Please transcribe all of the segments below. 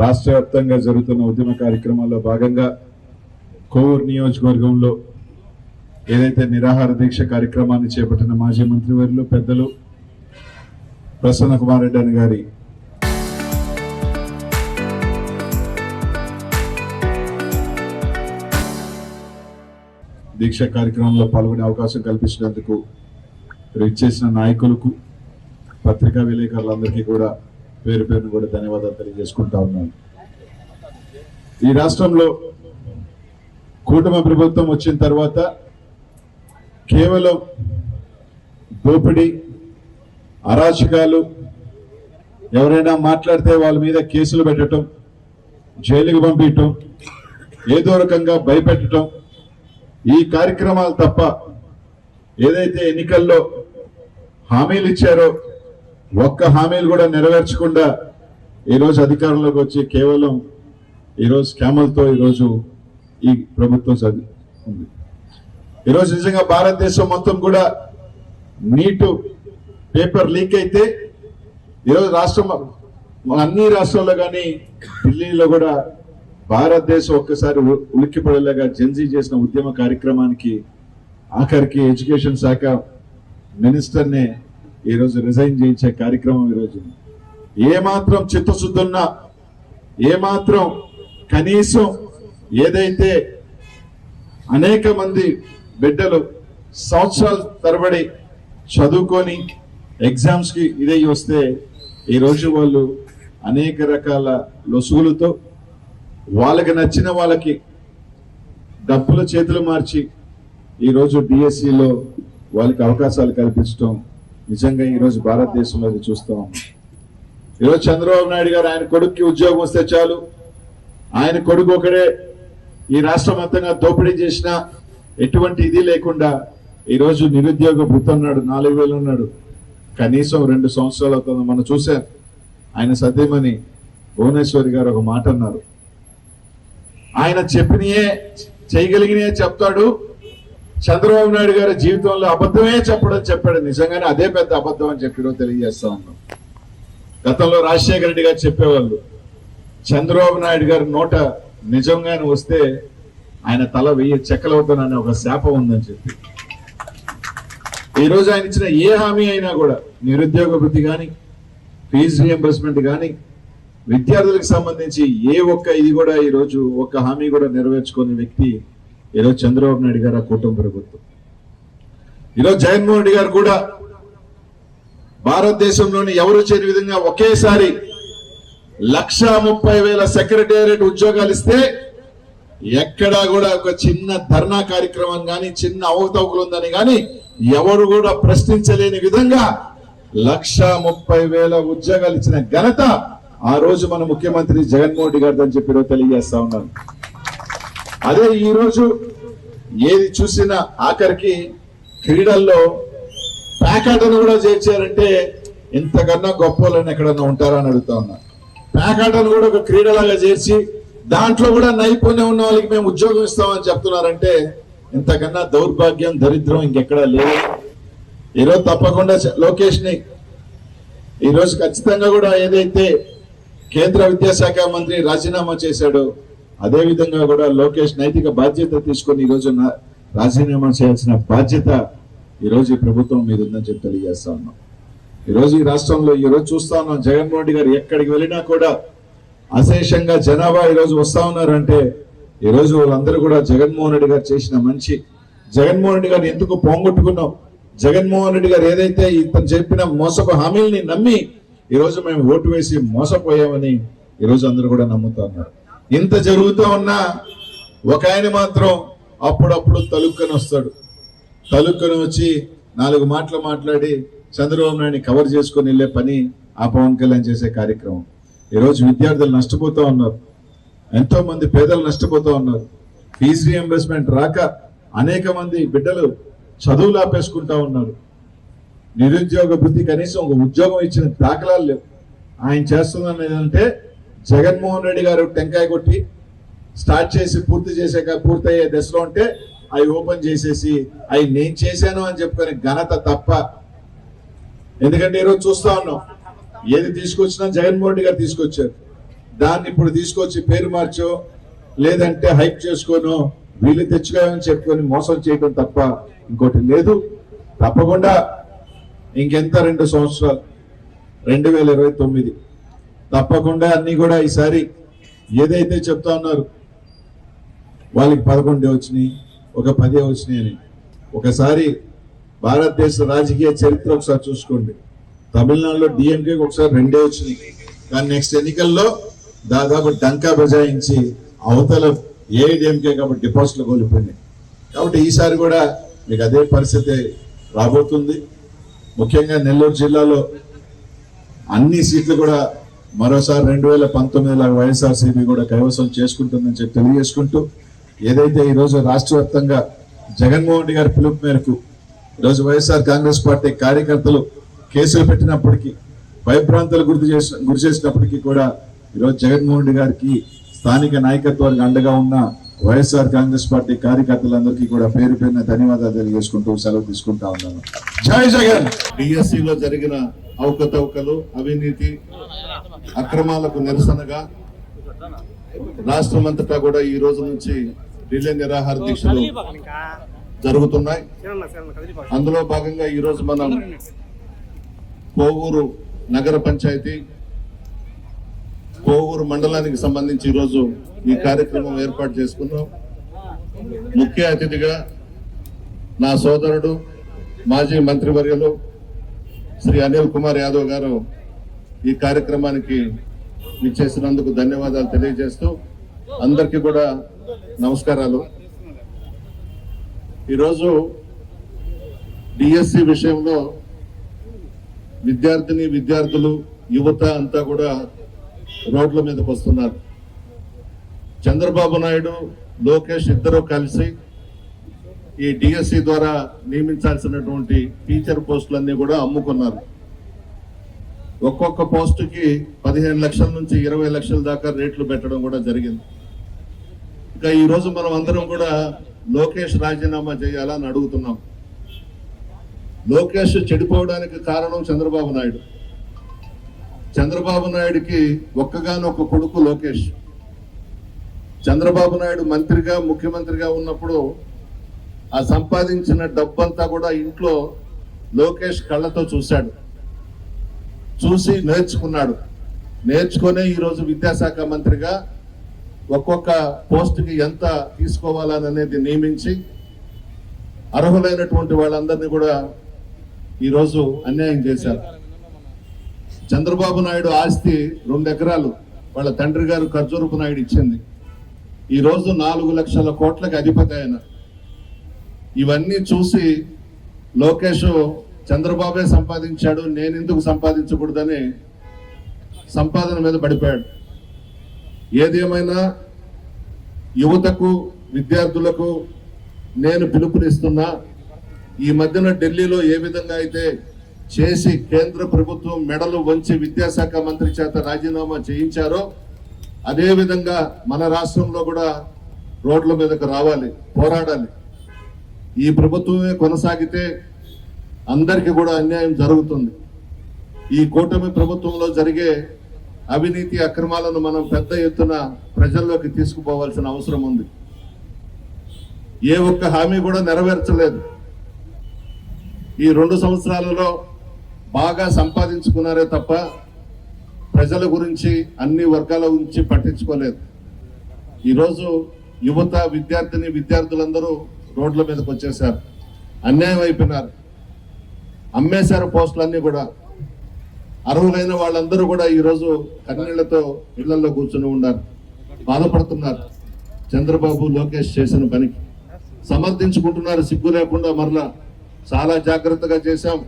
రాష్ట్ర వ్యాప్తంగా జరుగుతున్న ఉద్యమ కార్యక్రమాల్లో భాగంగా కోవూరు నియోజకవర్గంలో ఏదైతే నిరాహార దీక్ష కార్యక్రమాన్ని చేపట్టిన మాజీ మంత్రివర్యులు పెద్దలు ప్రసన్న కుమార్ రెడ్డి గారి దీక్ష కార్యక్రమంలో పాల్గొనే అవకాశం కల్పించినందుకు ఇచ్చేసిన నాయకులకు పత్రికా విలేకరులందరికీ కూడా పేరు పేరును కూడా ధన్యవాదాలు తెలియజేసుకుంటా ఉన్నాను. ఈ రాష్ట్రంలో కూటమి ప్రభుత్వం వచ్చిన తర్వాత కేవలం దోపిడీ, అరాచకాలు, ఎవరైనా మాట్లాడితే వాళ్ళ మీద కేసులు పెట్టడం, జైలుకు పంపించటం, ఏదో రకంగా భయపెట్టడం, ఈ కార్యక్రమాలు తప్ప ఏదైతే ఎన్నికల్లో హామీలు ఇచ్చారో ఒక్క హామీలు కూడా నెరవేర్చకుండా ఈరోజు అధికారంలోకి వచ్చి కేవలం ఈరోజు స్కాములతో ఈరోజు ఈ ప్రభుత్వం ఉంది. ఈరోజు నిజంగా భారతదేశం మొత్తం కూడా నీటు పేపర్ లీక్ అయితే ఈరోజు రాష్ట్రం అన్ని రాష్ట్రాల్లో కానీ ఢిల్లీలో కూడా భారతదేశం ఒక్కసారి ఉలిక్కిపడేలాగా జెన్జీ చేసిన ఉద్యమ కార్యక్రమానికి ఆఖరికి ఎడ్యుకేషన్ శాఖ మినిస్టర్నే ఈరోజు రిజైన్ చేయించే కార్యక్రమం ఈరోజు ఏమాత్రం చిత్తశుద్ధున్నా, ఏమాత్రం కనీసం ఏదైతే అనేక మంది బిడ్డలు సంవత్సరాల తరబడి చదువుకొని ఎగ్జామ్స్ కి ఇదే వస్తే ఈరోజు వాళ్ళు అనేక రకాల లొసుగులతో వాళ్ళకి నచ్చిన వాళ్ళకి డబ్బుల చేతులు మార్చి ఈరోజు డిఎస్సిలో వాళ్ళకి అవకాశాలు కల్పించడం నిజంగా ఈరోజు భారతదేశంలో చూస్తూ ఉన్నాం. ఈరోజు చంద్రబాబు నాయుడు గారు ఆయన కొడుక్కి ఉద్యోగం వస్తే చాలు, ఆయన కొడుకు ఒకడే ఈ రాష్ట్రం మొత్తంగా దోపిడీ చేసిన ఎటువంటి ఇది లేకుండా ఈరోజు నిరుద్యోగ భృతి ఉన్నాడు, 4,000 ఉన్నాడు. కనీసం 2 సంవత్సరాలు అవుతుంది. మనం చూసాం ఆయన సతీమణి భువనేశ్వరి గారు ఒక మాట అన్నారు, ఆయన చెప్పినయే చేయగలిగినయే చెప్తాడు, చంద్రబాబు నాయుడు గారి జీవితంలో అబద్ధమే చెప్పాడు. నిజంగానే అదే పెద్ద అబద్ధం అని చెప్పి తెలియజేస్తా ఉన్నాం. గతంలో రాజశేఖర రెడ్డి గారు చెప్పేవాళ్ళు చంద్రబాబు నాయుడు గారి నోట నిజంగానే వస్తే ఆయన తల 1000 చెక్కలవుతానని ఒక శాపం ఉందని చెప్పి ఈరోజు ఆయన ఇచ్చిన ఏ హామీ అయినా కూడా నిరుద్యోగ వృత్తి కానీ, ఫీజు రియంబర్స్మెంట్ కానీ, విద్యార్థులకు సంబంధించి ఏ ఒక్క ఇది కూడా ఈరోజు ఒక్క హామీ కూడా నెరవేర్చుకునే వ్యక్తి ఈరోజు చంద్రబాబు నాయుడు గారు, కుటుంబ ప్రభుత్వం. ఈరోజు జగన్మోహన్ రెడ్డి గారు కూడా భారతదేశంలోని ఎవరు చేయని విధంగా ఒకేసారి 1,30,000 సెక్రటేరియట్ ఉద్యోగాలు ఇస్తే ఎక్కడా కూడా ఒక చిన్న ధర్నా కార్యక్రమం కానీ, చిన్న అవకతవకలు ఉందని కానీ ఎవరు కూడా ప్రశ్నించలేని విధంగా 1,30,000 ఉద్యోగాలు ఇచ్చిన ఘనత ఆ రోజు మన ముఖ్యమంత్రి జగన్మోహన్ రెడ్డి గారు అని చెప్పి తెలియజేస్తా ఉన్నాను. అదే ఈ రోజు ఏది చూసినా ఆఖరికి క్రీడల్లో ప్యాకాటను కూడా చేర్చారంటే ఇంతకన్నా గొప్ప వాళ్ళని ఎక్కడన్నా ఉంటారా అని అడుగుతా ఉన్నా. ప్యాకాటను కూడా ఒక క్రీడలాగా చేర్చి దాంట్లో కూడా నైపుణ్యం ఉన్న వాళ్ళకి మేము ఉద్యోగం ఇస్తామని చెప్తున్నారంటే ఇంతకన్నా దౌర్భాగ్యం, దరిద్రం ఇంకెక్కడా లేదు. ఈరోజు తప్పకుండా లోకేష్ ని ఈరోజు ఖచ్చితంగా కూడా ఏదైతే కేంద్ర విద్యాశాఖ మంత్రి రాజీనామా చేశాడో అదే విధంగా కూడా లోకేష్ నైతిక బాధ్యత తీసుకొని ఈరోజు రాజీనామా చేయాల్సిన బాధ్యత ఈరోజు ఈ ప్రభుత్వం మీద ఉందని చెప్పి తెలియజేస్తా ఉన్నాం. ఈరోజు ఈ రాష్ట్రంలో ఈరోజు చూస్తా ఉన్నాం జగన్మోహన్ రెడ్డి గారు ఎక్కడికి వెళ్ళినా కూడా అశేషంగా జనాభా ఈరోజు వస్తా ఉన్నారంటే ఈరోజు వాళ్ళందరూ కూడా జగన్మోహన్ రెడ్డి గారు చేసిన మంచి, జగన్మోహన్ రెడ్డి గారిని ఎందుకు పోగొట్టుకున్నాం, జగన్మోహన్ రెడ్డి గారు ఏదైతే ఇతను చెప్పిన మోసపు హామీల్ని నమ్మి ఈరోజు మేము ఓటు వేసి మోసపోయామని ఈరోజు అందరూ కూడా నమ్ముతా ఉన్నారు. ఇంత జరుగుతూ ఉన్నా ఒక ఆయన మాత్రం అప్పుడప్పుడు తలుక్కని వస్తాడు. తలుక్కని వచ్చి 4 మాటలు మాట్లాడి చంద్రబాబు నాయుడిని కవర్ చేసుకొని వెళ్ళే పని ఆ పవన్ కళ్యాణ్ చేసే కార్యక్రమం. ఈరోజు విద్యార్థులు నష్టపోతూ ఉన్నారు, ఎంతో మంది పేదలు నష్టపోతూ ఉన్నారు. ఫీజు రియంబర్స్మెంట్ రాక అనేక మంది బిడ్డలు చదువులు ఆపేసుకుంటా ఉన్నారు. నిరుద్యోగ వృత్తి కనీసం ఒక ఉద్యోగం ఇచ్చిన దాఖలాలు లేవు. ఆయన చేస్తుందని ఏంటంటే జగన్మోహన్ రెడ్డి గారు టెంకాయ కొట్టి స్టార్ట్ చేసి పూర్తయ్యే దశలో ఉంటే అవి ఓపెన్ చేసేసి అవి నేను చేశాను అని చెప్పుకునే ఘనత తప్ప. ఎందుకంటే ఈరోజు చూస్తా ఉన్నాం ఏది తీసుకొచ్చినా జగన్మోహన్ రెడ్డి గారు తీసుకొచ్చారు. దాన్ని ఇప్పుడు తీసుకొచ్చి పేరు మార్చో లేదంటే హైప్ చేసుకోనో వీళ్ళు తెచ్చుకోవాలని చెప్పుకొని మోసం చేయడం తప్ప ఇంకోటి లేదు. తప్పకుండా ఇంకెంత 2 సంవత్సరాలు 2029 తప్పకుండా అన్ని కూడా ఈసారి ఏదైతే చెప్తా ఉన్నారు వాళ్ళకి 11 వచ్చినాయి, ఒక 10 వచ్చినాయి అని. ఒకసారి భారతదేశ రాజకీయ చరిత్ర ఒకసారి చూసుకోండి. తమిళనాడులో డిఎంకేకి ఒకసారి 2 వచ్చినాయి, కానీ నెక్స్ట్ ఎన్నికల్లో దాదాపు డంకా బజాయించి అవతల ఏఐడిఎంకే కాబట్టి డిపాజిట్లు కోల్పోయినాయి. కాబట్టి ఈసారి కూడా మీకు అదే పరిస్థితి రాబోతుంది. ముఖ్యంగా నెల్లూరు జిల్లాలో అన్ని సీట్లు కూడా మరోసారి 2019 వైఎస్ఆర్సీపీ కూడా కైవసం చేసుకుంటుందని చెప్పి తెలియజేసుకుంటూ, ఏదైతే ఈరోజు రాష్ట్ర వ్యాప్తంగా జగన్మోహన్ రెడ్డి గారి పిలుపు మేరకు ఈరోజు వైఎస్ఆర్ కాంగ్రెస్ పార్టీ కార్యకర్తలు కేసులు పెట్టినప్పటికీ, భయభ్రాంతులు గురి చేసినప్పటికీ కూడా ఈరోజు జగన్మోహన్ రెడ్డి గారికి స్థానిక నాయకత్వానికి అండగా ఉన్న వైఎస్ఆర్ కాంగ్రెస్ పార్టీ కార్యకర్తలందరికీ కూడా పేరు పేరున ధన్యవాదాలు తెలియజేసుకుంటూ సెలవు తీసుకుంటా ఉన్నాను. జై జగన్. డిఎస్సిలో జరిగిన అవకతవకలు, అవినీతి, అక్రమాలకు నిరసనగా రాష్ట్రమంతటా కూడా ఈ రోజు నుంచి రిలే నిరాహార దీక్షలు జరుగుతున్నాయి. అందులో భాగంగా ఈ రోజు మనం కోవూరు నగర పంచాయతీ, కోవూరు మండలానికి సంబంధించి ఈరోజు ఈ కార్యక్రమం ఏర్పాటు చేసుకున్నాం. ముఖ్య అతిథిగా నా సోదరుడు మాజీ మంత్రివర్యులు శ్రీ అనిల్ కుమార్ యాదవ్ గారు ఈ కార్యక్రమానికి విచ్చేసినందుకు ధన్యవాదాలు తెలియజేస్తూ అందరికీ కూడా నమస్కారాలు. ఈరోజు డిఎస్సి విషయంలో విద్యార్థులు, యువత అంతా కూడా రోడ్ల మీదకి వస్తున్నారు. చంద్రబాబు నాయుడు, లోకేష్ ఇద్దరు కలిసి ఈ డిఎస్సి ద్వారా నియమించాల్సినటువంటి టీచర్ పోస్టులన్నీ కూడా అమ్ముకున్నారు. ఒక్కొక్క పోస్టుకి 15 లక్షల నుంచి 20 లక్షల దాకా రేట్లు పెట్టడం కూడా జరిగింది. ఇంకా ఈ రోజు మనం అందరం కూడా లోకేష్ రాజీనామా చేయాలని అడుగుతున్నాం. లోకేష్ చెడిపోవడానికి కారణం చంద్రబాబు నాయుడు. చంద్రబాబు నాయుడికి ఒక్కగానొక్క కొడుకు లోకేష్. చంద్రబాబు నాయుడు మంత్రిగా, ముఖ్యమంత్రిగా ఉన్నప్పుడు ఆ సంపాదించిన డబ్బంతా కూడా ఇంట్లో లోకేష్ కళ్ళతో చూశాడు, చూసి నేర్చుకున్నాడు. నేర్చుకునే ఈరోజు విద్యాశాఖ మంత్రిగా ఒక్కొక్క పోస్టుకి ఎంత తీసుకోవాలనేది నియమించి అర్హులైనటువంటి వాళ్ళందరినీ కూడా ఈరోజు అన్యాయం చేశారు. చంద్రబాబు నాయుడు ఆస్తి 2 ఎకరాలు వాళ్ళ తండ్రి గారు ఖర్జూరపు నాయుడు ఇచ్చింది. ఈరోజు 4 లక్షల కోట్లకి అధిపతి ఆయన. ఇవన్నీ చూసి లోకేష్ చంద్రబాబే సంపాదించాడు, నేను ఎందుకు సంపాదించకూడదని సంపాదన మీద పడిపోయాడు. ఏదేమైనా యువతకు, విద్యార్థులకు నేను పిలుపునిస్తున్నా. ఈ మధ్యన ఢిల్లీలో ఏ విధంగా అయితే చేసి కేంద్ర ప్రభుత్వం మెడలు వంచి విద్యాశాఖ మంత్రి చేత రాజీనామా చేయించారో అదే విధంగా మన రాష్ట్రంలో కూడా రోడ్ల మీదకు రావాలి, పోరాడాలి. ఈ ప్రభుత్వమే కొనసాగితే అందరికీ కూడా అన్యాయం జరుగుతుంది. ఈ కూటమి ప్రభుత్వంలో జరిగే అవినీతి, అక్రమాలను మనం పెద్ద ఎత్తున ప్రజల్లోకి తీసుకుపోవాల్సిన అవసరం ఉంది. ఏ ఒక్క హామీ కూడా నెరవేర్చలేదు. ఈ 2 సంవత్సరాలలో బాగా సంపాదించుకున్నారే తప్ప ప్రజల గురించి, అన్ని వర్గాల గురించి పట్టించుకోలేదు. ఈరోజు యువత, విద్యార్థులందరూ రోడ్ల మీదకి వచ్చేసారు, అన్యాయం అయిపోయినారు, అమ్మేశారు పోస్టులన్నీ కూడా. అర్హులైన వాళ్ళందరూ కూడా ఈరోజు కన్నీళ్లతో ఇళ్లలో కూర్చుని ఉన్నారు, బాధపడుతున్నారు. చంద్రబాబు, లోకేష్ చేసిన పనికి సమర్థించుకుంటున్నారు సిగ్గు లేకుండా. మరలా చాలా జాగ్రత్తగా చేశాం,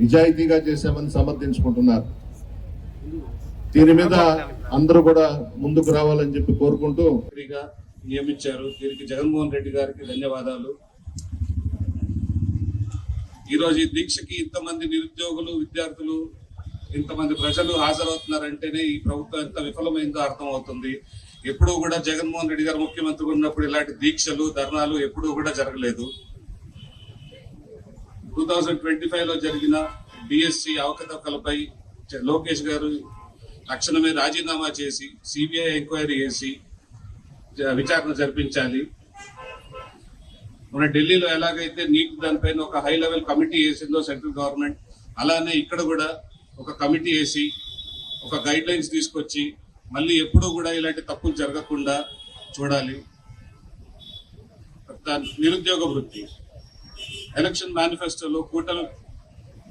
నిజాయితీగా చేశామని సమర్థించుకుంటున్నారు. దీని మీద అందరూ కూడా ముందుకు రావాలని చెప్పి కోరుకుంటూ నియమించారు. దీనికి జగన్మోహన్ రెడ్డి గారికి ధన్యవాదాలు. ఈరోజు ఈ దీక్షకి ఇంతమంది నిరుద్యోగులు, విద్యార్థులు, ఇంతమంది ప్రజలు హాజరవుతున్నారంటేనే ఈ ప్రభుత్వం ఎంత విఫలమైందో అర్థం అవుతుంది. ఎప్పుడూ కూడా జగన్మోహన్ రెడ్డి గారు ముఖ్యమంత్రి ఉన్నప్పుడు ఇలాంటి దీక్షలు, ధర్నాలు ఎప్పుడూ కూడా జరగలేదు. 2025లో జరిగిన డిఎస్సి అవకతవకలపై లోకేష్ గారు తక్షణమే రాజీనామా చేసి సిబిఐ ఎంక్వైరీ చేసి విచారణ జరిపించాలి. మన ఢిల్లీలో ఎలాగైతే నీట్ దానిపైన ఒక హై లెవెల్ కమిటీ వేసిందో సెంట్రల్ గవర్నమెంట్, అలానే ఇక్కడ కూడా ఒక కమిటీ వేసి ఒక గైడ్ లైన్స్ తీసుకొచ్చి మళ్ళీ ఎప్పుడూ కూడా ఇలాంటి తప్పులు జరగకుండా చూడాలి. నిరుద్యోగ వృత్తి ఎలక్షన్ మేనిఫెస్టోలో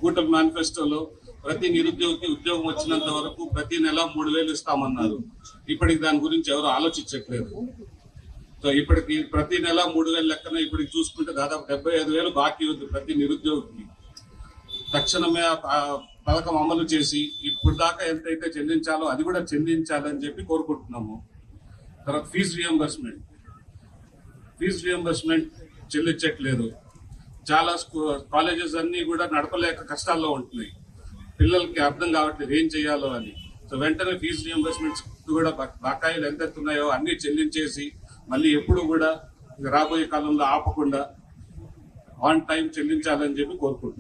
కూటమి మేనిఫెస్టోలో ప్రతి నిరుద్యోగికి ఉద్యోగం వచ్చినంత వరకు ప్రతి నెల 3,000 ఇస్తామన్నారు. ఇప్పటికి దాని గురించి ఎవరు ఆలోచించట్లేదు. సో ఇప్పటికి ప్రతి నెల 3,000 లెక్కన ఇప్పటికి చూసుకుంటే దాదాపు 75,000 బాకీ ఉంది ప్రతి నిరుద్యోగికి. తక్షణమే ఆ పథకం అమలు చేసి ఇప్పుడు దాకా ఎంతైతే చెల్లించాలో అది కూడా చెల్లించాలని చెప్పి కోరుకుంటున్నాము. తర్వాత ఫీజు రియంబర్స్మెంట్ చెల్లించట్లేదు. చాలా కాలేజెస్ అన్ని కూడా నడపలేక కష్టాల్లో ఉంటున్నాయి. పిల్లలకి అర్థం కావట్లేదు ఏం చేయాలో అని. సో వెంటనే ఫీజు రియంబర్స్మెంట్స్ కూడా బకాయిలు ఎంత ఉన్నాయో అన్ని చెల్లించేసి మళ్ళీ ఎప్పుడు కూడా రాబోయే కాలంలో ఆపకుండా ఆన్ టైం చెల్లించాలని చెప్పి కోరుకుంటున్నాం.